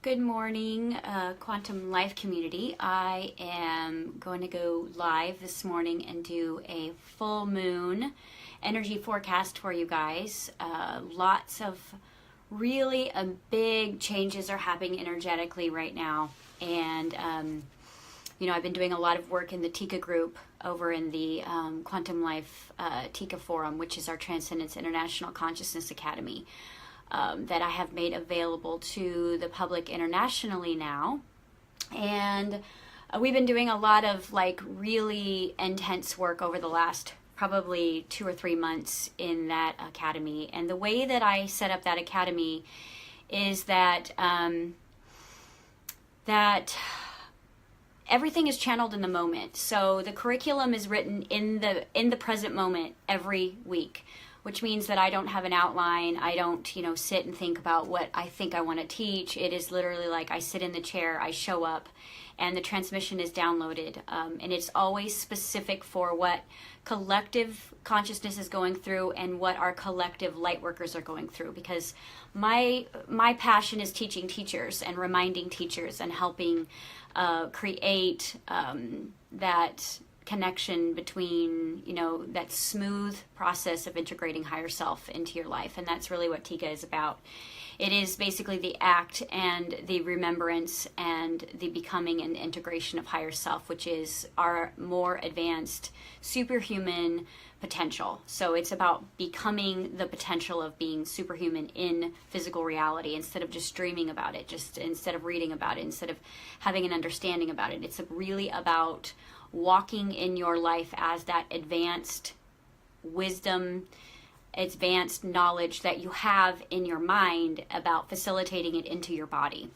Good morning, Quantum Life community. I am going to go live this morning and do a full moon energy forecast for you guys. Lots of really big changes are happening energetically right now. And, I've been doing a lot of work in the Tika group over in the Quantum Life Tika Forum, which is our Transcendence International Consciousness Academy. That I have made available to the public internationally now. And we've been doing a lot of really intense work over the last probably 2 or 3 months in that academy. And the way that I set up that academy is that everything is channeled in the moment. So the curriculum is written in the present moment every week, which means that I don't have an outline. I don't, sit and think about what I think I want to teach. It is literally like I sit in the chair, I show up, and the transmission is downloaded. And it's always specific for what collective consciousness is going through and what our collective light workers are going through. Because my passion is teaching teachers and reminding teachers and helping create that connection between, that smooth process of integrating higher self into your life. And that's really what Tika is about. It is basically the act and the remembrance and the becoming and integration of higher self, which is our more advanced superhuman potential. So it's about becoming the potential of being superhuman in physical reality instead of just dreaming about it, just instead of reading about it, instead of having an understanding about it. It's really about walking in your life as that advanced wisdom, advanced knowledge that you have in your mind about facilitating it into your body.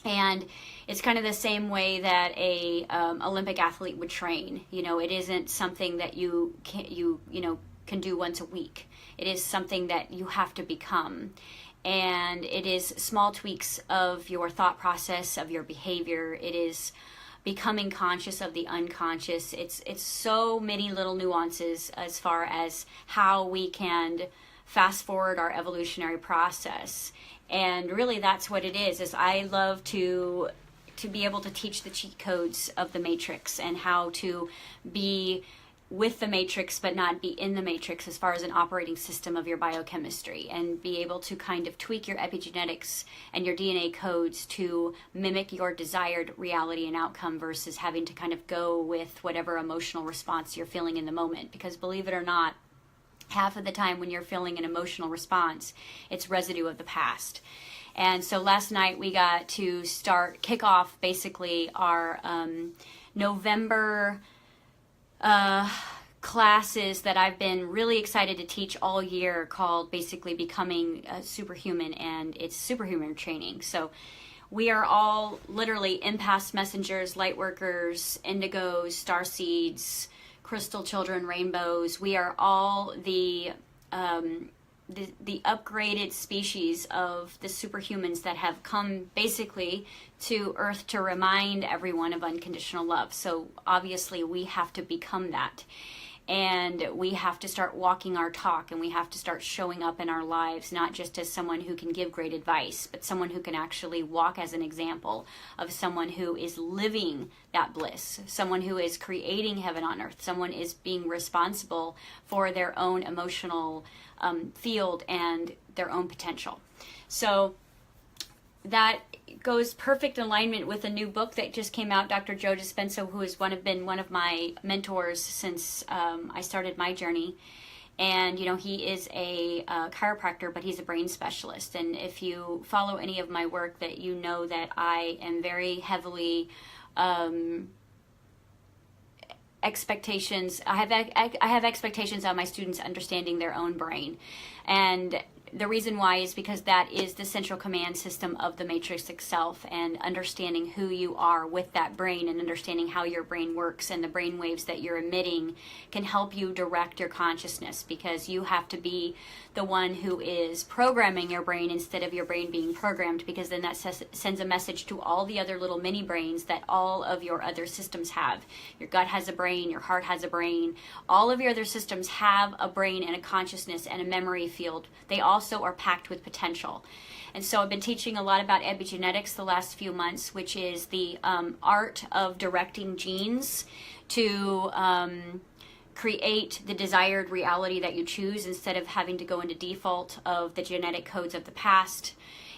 And it's kind of the same way that a Olympic athlete would train. It isn't something that you can do once a week. It is something that you have to become. And it is small tweaks of your thought process, of your behavior. It is becoming conscious of the unconscious. It's so many little nuances as far as how we can fast forward our evolutionary process. And really that's what it is I love to be able to teach the cheat codes of the matrix and how to be with the matrix but not be in the matrix as far as an operating system of your biochemistry, and be able to kind of tweak your epigenetics and your DNA codes to mimic your desired reality and outcome versus having to kind of go with whatever emotional response you're feeling in the moment. Because believe it or not, half of the time when you're feeling an emotional response, it's residue of the past. And so last night we got to kick off basically our November classes that I've been really excited to teach all year, called basically Becoming Superhuman, and it's Superhuman training. So we are all literally empaths, messengers, light workers, indigos, starseeds, crystal children, rainbows. We are all the upgraded species of the superhumans that have come basically to Earth to remind everyone of unconditional love. So obviously we have to become that. And we have to start walking our talk, and we have to start showing up in our lives, not just as someone who can give great advice, but someone who can actually walk as an example of someone who is living that bliss, someone who is creating heaven on earth, someone is being responsible for their own emotional field and their own potential. So that goes perfect alignment with a new book that just came out. Dr. Joe Dispenza, who has been one of my mentors since I started my journey. And, he is a chiropractor, but he's a brain specialist. And if you follow any of my work, that you know that I am very heavily expectations. I have expectations on my students understanding their own brain. And the reason why is because that is the central command system of the matrix itself, and understanding who you are with that brain and understanding how your brain works and the brain waves that you're emitting can help you direct your consciousness, because you have to be the one who is programming your brain instead of your brain being programmed, because then that sends a message to all the other little mini brains that all of your other systems have. Your gut has a brain, your heart has a brain, all of your other systems have a brain and a consciousness and a memory field. They all also are packed with potential. And so I've been teaching a lot about epigenetics the last few months, which is the art of directing genes to create the desired reality that you choose instead of having to go into default of the genetic codes of the past.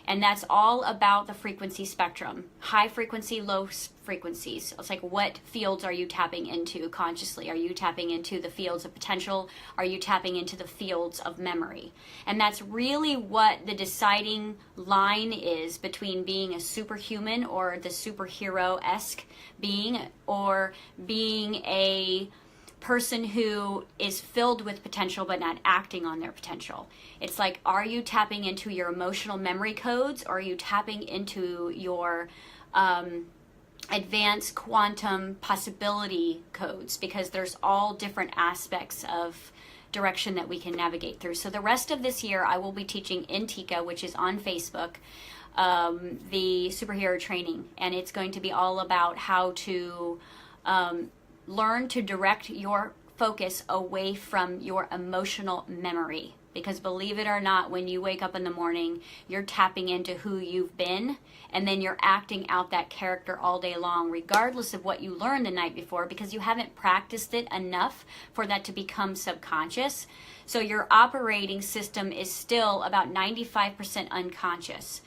And that's all about the frequency spectrum. High frequency, low frequencies. It's like, what fields are you tapping into consciously? Are you tapping into the fields of potential? Are you tapping into the fields of memory? And that's really what the deciding line is between being a superhuman or the superhero-esque being, or being a person who is filled with potential but not acting on their potential. It's like, are you tapping into your emotional memory codes, or are you tapping into your advanced quantum possibility codes? Because there's all different aspects of direction that we can navigate through. So the rest of this year I will be teaching in Tika, which is on Facebook, the superhero training, and it's going to be all about how to learn to direct your focus away from your emotional memory. Because believe it or not, when you wake up in the morning, you're tapping into who you've been, and then you're acting out that character all day long, regardless of what you learned the night before, because you haven't practiced it enough for that to become subconscious. So your operating system is still about 95% unconscious.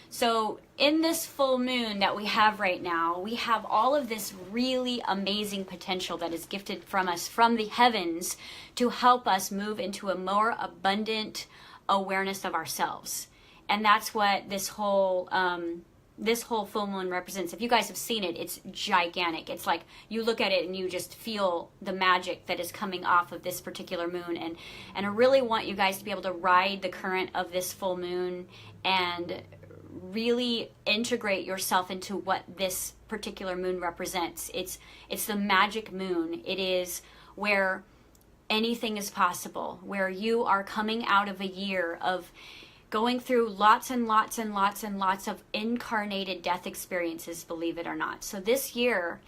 So in this full moon that we have right now, we have all of this really amazing potential that is gifted from us from the heavens to help us move into a more abundant awareness of ourselves. And that's what this whole full moon represents. If you guys have seen it, it's gigantic. It's like you look at it and you just feel the magic that is coming off of this particular moon. And I really want you guys to be able to ride the current of this full moon and really integrate yourself into what this particular moon represents. It's the magic moon. It is where anything is possible, where you are coming out of a year of going through lots and lots and lots and lots of incarnated death experiences, believe it or not. So this year,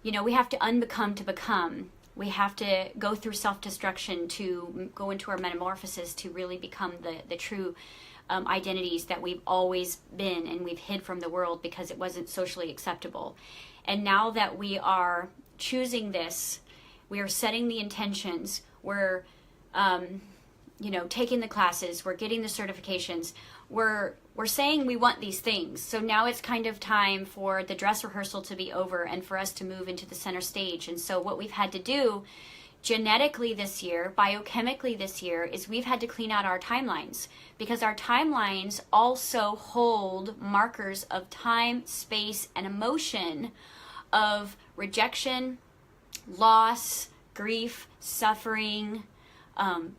we have to unbecome to become. We have to go through self-destruction to go into our metamorphosis to really become the true identities that we've always been and we've hid from the world because it wasn't socially acceptable. And now that we are choosing this, we are setting the intentions, we're taking the classes, we're getting the certifications, we're saying we want these things. So now it's kind of time for the dress rehearsal to be over and for us to move into the center stage. And so what we've had to do genetically this year, biochemically this year, is we've had to clean out our timelines, because our timelines also hold markers of time, space, and emotion of rejection, loss, grief, suffering,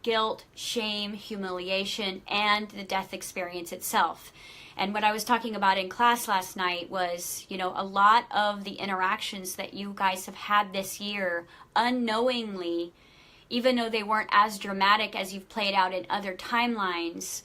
guilt, shame, humiliation, and the death experience itself. And what I was talking about in class last night was, a lot of the interactions that you guys have had this year unknowingly, even though they weren't as dramatic as you've played out in other timelines,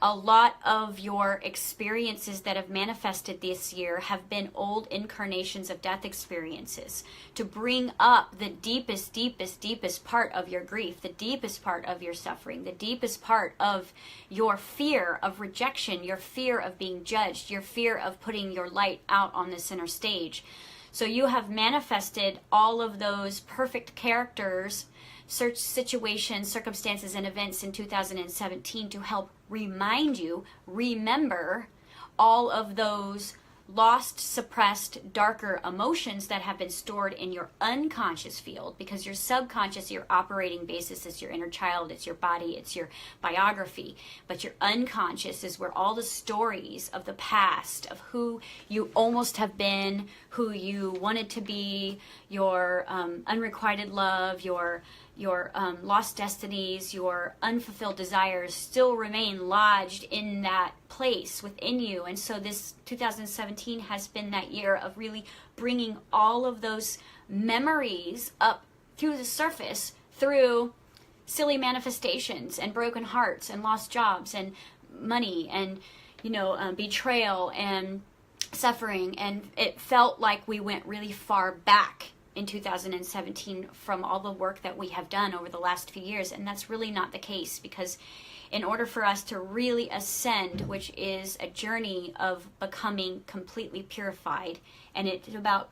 a lot of your experiences that have manifested this year have been old incarnations of death experiences to bring up the deepest, deepest, deepest part of your grief, the deepest part of your suffering, the deepest part of your fear of rejection, your fear of being judged, your fear of putting your light out on the center stage. So you have manifested all of those perfect characters, search situations, circumstances, and events in 2017 to help remember all of those lost, suppressed, darker emotions that have been stored in your unconscious field, because your subconscious, your operating basis is your inner child, it's your body, it's your biography. But your unconscious is where all the stories of the past, of who you almost have been, who you wanted to be, your unrequited love, your lost destinies, your unfulfilled desires still remain lodged in that place within you. And so this 2017 has been that year of really bringing all of those memories up through the surface through silly manifestations and broken hearts and lost jobs and money and betrayal and suffering. And it felt like we went really far back in 2017 from all the work that we have done over the last few years. And that's really not the case, because in order for us to really ascend, which is a journey of becoming completely purified. And it's about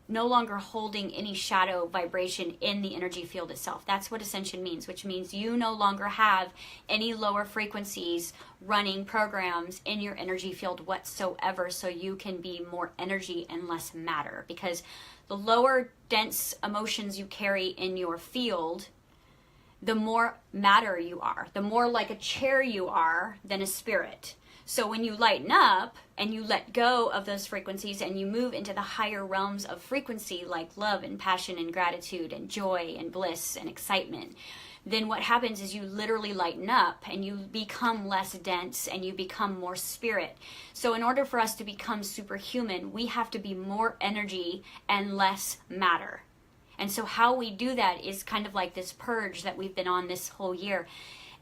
no longer holding any shadow vibration in the energy field itself. That's what ascension means, which means you no longer have any lower frequencies running programs in your energy field whatsoever, so you can be more energy and less matter. Because the lower dense emotions you carry in your field, the more matter you are, the more like a chair you are than a spirit. So when you lighten up and you let go of those frequencies and you move into the higher realms of frequency like love and passion and gratitude and joy and bliss and excitement, then what happens is you literally lighten up and you become less dense and you become more spirit. So in order for us to become superhuman, we have to be more energy and less matter. And so how we do that is kind of like this purge that we've been on this whole year.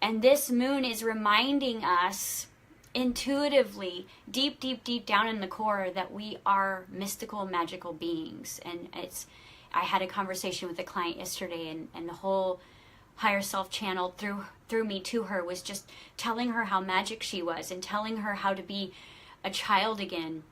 And this moon is reminding us intuitively, deep, deep, deep down in the core, that we are mystical, magical beings. And I had a conversation with a client yesterday, and the whole higher self channeled through me to her was just telling her how magic she was and telling her how to be a child again,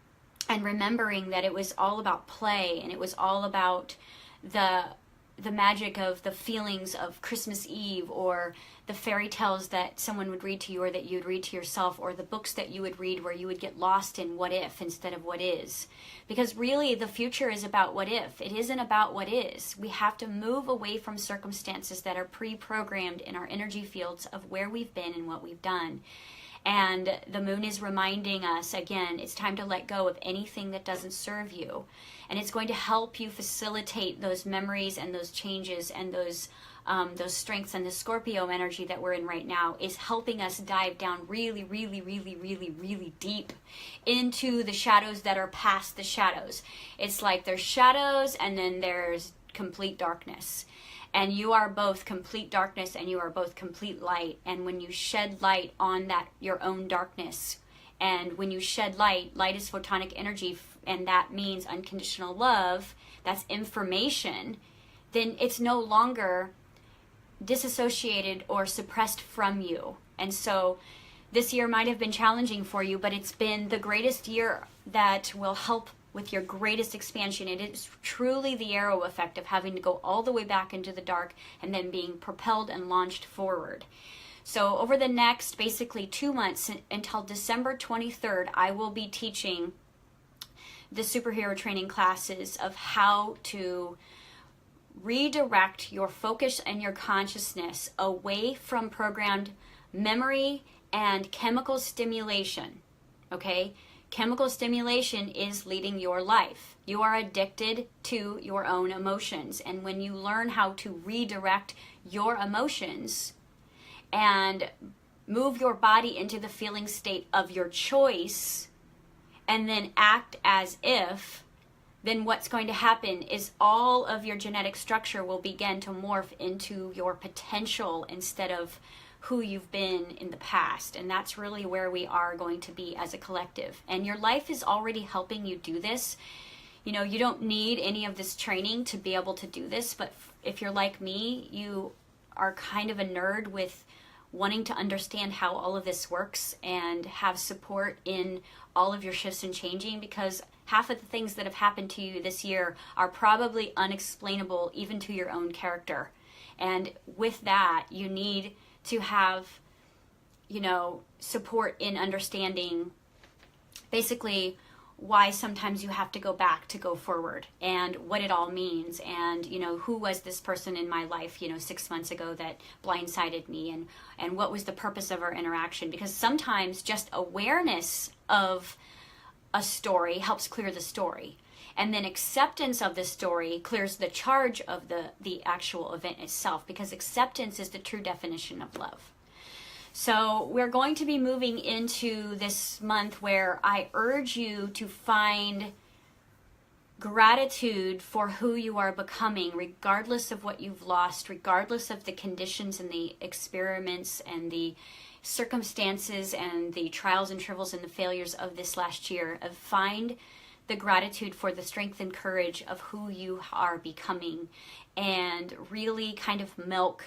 and remembering that it was all about play, and it was all about the magic of the feelings of Christmas Eve, or the fairy tales that someone would read to you or that you'd read to yourself, or the books that you would read where you would get lost in what if instead of what is. Because really the future is about what if. It isn't about what is. We have to move away from circumstances that are pre-programmed in our energy fields of where we've been and what we've done. And the moon is reminding us, again, it's time to let go of anything that doesn't serve you. And it's going to help you facilitate those memories and those changes and those strengths. And the Scorpio energy that we're in right now is helping us dive down really, really, really, really, really deep into the shadows that are past the shadows. It's like there's shadows and then there's complete darkness. And you are both complete darkness and you are both complete light. And when you shed light on that, your own darkness, and when you shed light, light is photonic energy, and that means unconditional love, that's information, then it's no longer disassociated or suppressed from you. And so this year might have been challenging for you, but it's been the greatest year that will help with your greatest expansion. It is truly the arrow effect of having to go all the way back into the dark and then being propelled and launched forward. So over the next basically 2 months until December 23rd, I will be teaching the superhero training classes of how to redirect your focus and your consciousness away from programmed memory and chemical stimulation. Okay? Chemical stimulation is leading your life. You are addicted to your own emotions. And when you learn how to redirect your emotions and move your body into the feeling state of your choice and then act as if, then what's going to happen is all of your genetic structure will begin to morph into your potential instead of who you've been in the past. And that's really where we are going to be as a collective. And your life is already helping you do this. You know, you don't need any of this training to be able to do this, but if you're like me, you are kind of a nerd with wanting to understand how all of this works and have support in all of your shifts and changing, because half of the things that have happened to you this year are probably unexplainable even to your own character. And with that, you need to have, you know, support in understanding basically why sometimes you have to go back to go forward and what it all means. And, you know, who was this person in my life, you know, 6 months ago that blindsided me, and what was the purpose of our interaction? Because sometimes just awareness of a story helps clear the story. And then acceptance of the story clears the charge of the actual event itself, because acceptance is the true definition of love. So we're going to be moving into this month where I urge you to find gratitude for who you are becoming, regardless of what you've lost, regardless of the conditions and the experiments and the circumstances and the trials and troubles and the failures of this last year. Find the gratitude for the strength and courage of who you are becoming, and really kind of milk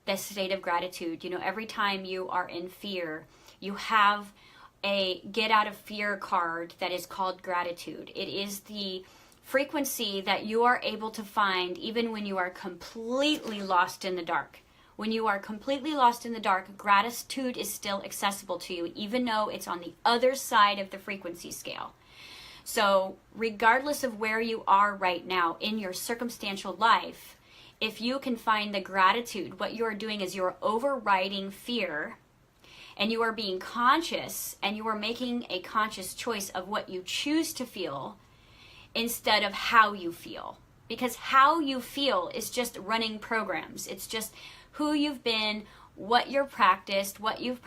the state of gratitude. You know, every time you are in fear, you have a get out of fear card that is called gratitude. It is the frequency that you are able to find even when you are completely lost in the dark. When you are completely lost in the dark, gratitude is still accessible to you, even though it's on the other side of the frequency scale. So regardless of where you are right now in your circumstantial life, if you can find the gratitude, what you are doing is you're overriding fear, and you are being conscious, and you are making a conscious choice of what you choose to feel instead of how you feel. Because how you feel is just running programs. It's just who you've been, what you've practiced, what you've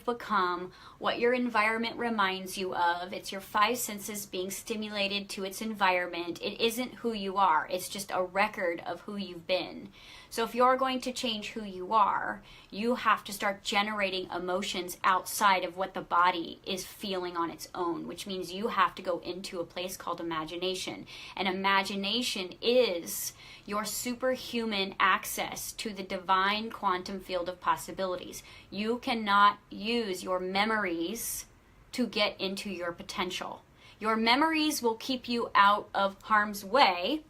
become, what your environment reminds you of. It's your five senses being stimulated to its environment. It isn't who you are. It's just a record of who you've been. So if you're going to change who you are, you have to start generating emotions outside of what the body is feeling on its own, which means you have to go into a place called imagination. And imagination is your superhuman access to the divine quantum field of possibilities. You cannot use your memories to get into your potential. Your memories will keep you out of harm's way,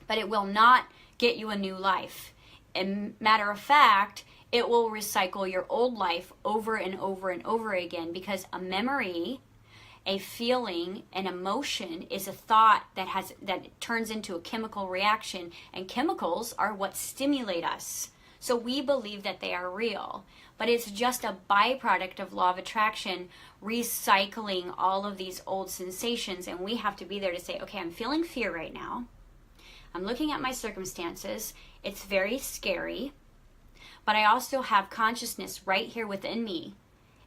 but it will not get you a new life. And matter of fact, it will recycle your old life over and over and over again, because a memory, a feeling, an emotion is a thought that turns into a chemical reaction, and chemicals are what stimulate us. So we believe that they are real, but it's just a byproduct of law of attraction recycling all of these old sensations. And we have to be there to say, okay, I'm feeling fear right now. I'm looking at my circumstances. It's very scary, but I also have consciousness right here within me.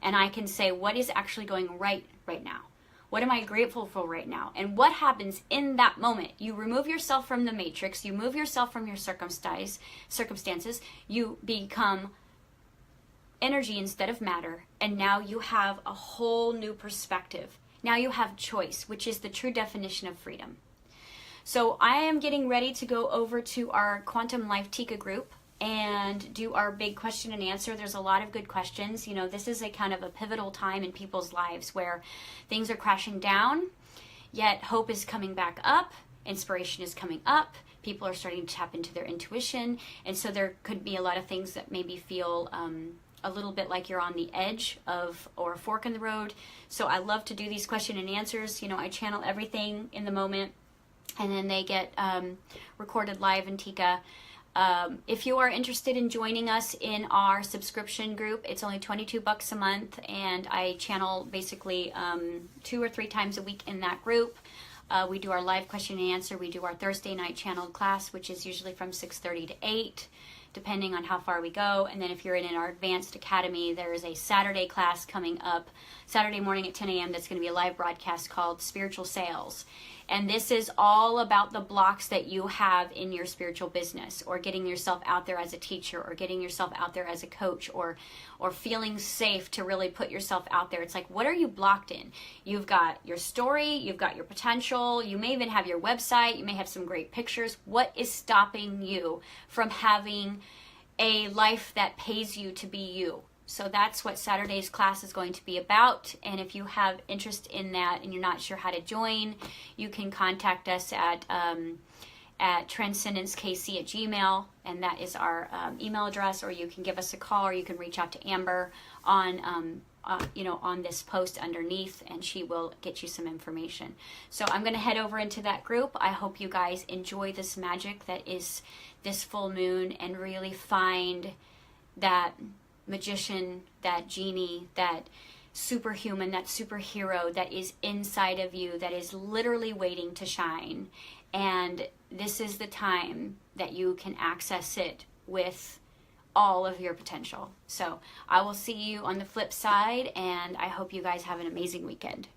And I can say, what is actually going right now? What am I grateful for right now? And what happens in that moment? You remove yourself from the matrix. You move yourself from your circumstances. You become energy instead of matter. And now you have a whole new perspective. Now you have choice, which is the true definition of freedom. So I am getting ready to go over to our Quantum Life Tika group and do our big question and answer. There's a lot of good questions. You know, this is a kind of a pivotal time in people's lives where things are crashing down, yet hope is coming back up, inspiration is coming up, people are starting to tap into their intuition, and so there could be a lot of things that maybe feel a little bit like you're on the edge of, or a fork in the road. So I love to do these question and answers. You know, I channel everything in the moment, and then they get recorded live in Tika. If you are interested in joining us in our subscription group, it's only $22 a month, and I channel basically 2 or 3 times a week in that group. We do our live question and answer. We do our Thursday night channeled class, which is usually from 6:30 to 8, depending on how far we go. And then if you're in our advanced academy, there is a Saturday class coming up, Saturday morning at 10 a.m. that's going to be a live broadcast called Spiritual Sales. And this is all about the blocks that you have in your spiritual business, or getting yourself out there as a teacher, or getting yourself out there as a coach, or feeling safe to really put yourself out there. It's like, what are you blocked in? You've got your story, you've got your potential, you may even have your website, you may have some great pictures. What is stopping you from having a life that pays you to be you? So that's what Saturday's class is going to be about. And if you have interest in that and you're not sure how to join, you can contact us at transcendencekc@gmail.com, and that is our email address, or you can give us a call, or you can reach out to Amber on on this post underneath, and she will get you some information. So I'm going to head over into that group. I hope you guys enjoy this magic that is this full moon, and really find that magician, that genie, that superhuman, that superhero that is inside of you, that is literally waiting to shine. And this is the time that you can access it with all of your potential. So I will see you on the flip side, and I hope you guys have an amazing weekend.